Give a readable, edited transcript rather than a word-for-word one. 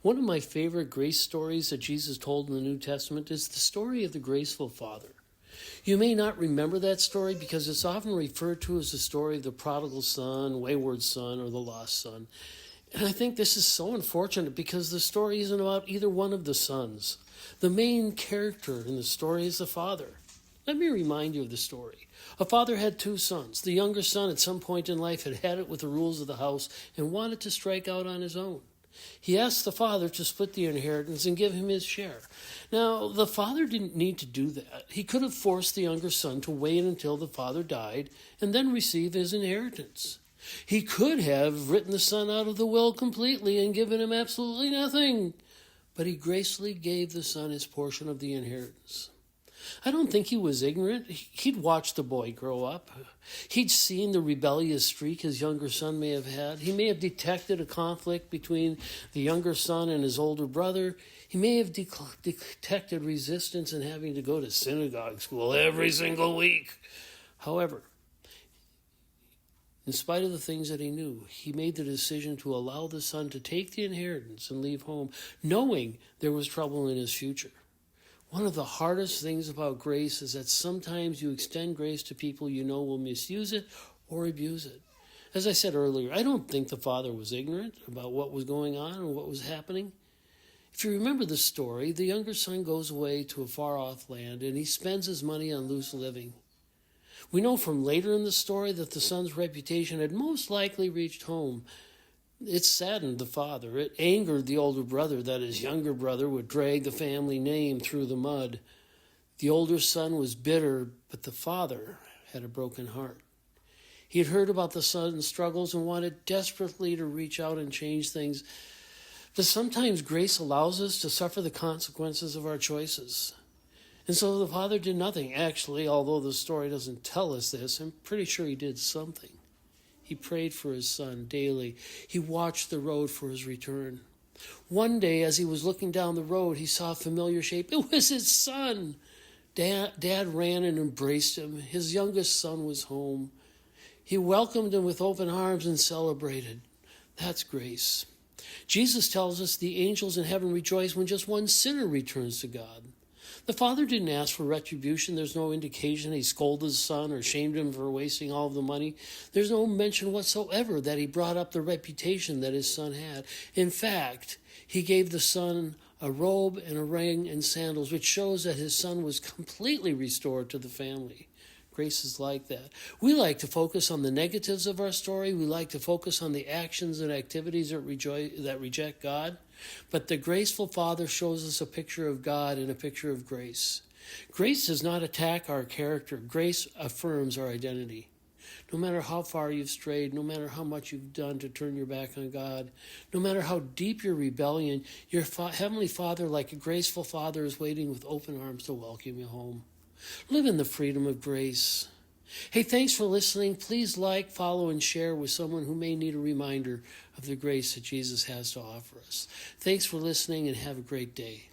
One of my favorite grace stories that Jesus told in the New Testament is the story of the graceful father. You may not remember that story because it's often referred to as the story of the prodigal son, wayward son, or the lost son. And I think this is so unfortunate because the story isn't about either one of the sons. The main character in the story is the father. Let me remind you of the story. A father had two sons. The younger son at some point in life had it with the rules of the house and wanted to strike out on his own. He asked the father to split the inheritance and give him his share. Now, the father didn't need to do that. He could have forced the younger son to wait until the father died and then receive his inheritance. He could have written the son out of the will completely and given him absolutely nothing, but he gracefully gave the son his portion of the inheritance. I don't think he was ignorant. He'd watched the boy grow up. He'd seen the rebellious streak his younger son may have had. He may have detected a conflict between the younger son and his older brother. He may have detected resistance in having to go to synagogue school every single week. However, in spite of the things that he knew, he made the decision to allow the son to take the inheritance and leave home, knowing there was trouble in his future. One of the hardest things about grace is that sometimes you extend grace to people you know will misuse it or abuse it. As I said earlier, I don't think the father was ignorant about what was going on and what was happening. If you remember the story, the younger son goes away to a far-off land and he spends his money on loose living. We know from later in the story that the son's reputation had most likely reached home. It saddened the father. It angered the older brother that his younger brother would drag the family name through the mud. The older son was bitter, but the father had a broken heart. He had heard about the son's struggles and wanted desperately to reach out and change things. But sometimes grace allows us to suffer the consequences of our choices. And so the father did nothing. Actually, although the story doesn't tell us this, I'm pretty sure he did something. He prayed for his son daily. He watched the road for his return. One day, as he was looking down the road, he saw a familiar shape. It was his son. Dad ran and embraced him. His youngest son was home. He welcomed him with open arms and celebrated. That's grace. Jesus tells us the angels in heaven rejoice when just one sinner returns to God. The father didn't ask for retribution. There's no indication he scolded his son or shamed him for wasting all of the money. There's no mention whatsoever that he brought up the reputation that his son had. In fact, he gave the son a robe and a ring and sandals, which shows that his son was completely restored to the family. Grace is like that. We like to focus on the negatives of our story. We like to focus on the actions and activities that reject God. But the graceful Father shows us a picture of God and a picture of grace. Grace does not attack our character. Grace affirms our identity. No matter how far you've strayed, no matter how much you've done to turn your back on God, no matter how deep your rebellion, your Heavenly Father, like a graceful Father, is waiting with open arms to welcome you home. Live in the freedom of grace. Hey, thanks for listening. Please like, follow, and share with someone who may need a reminder of the grace that Jesus has to offer us. Thanks for listening and have a great day.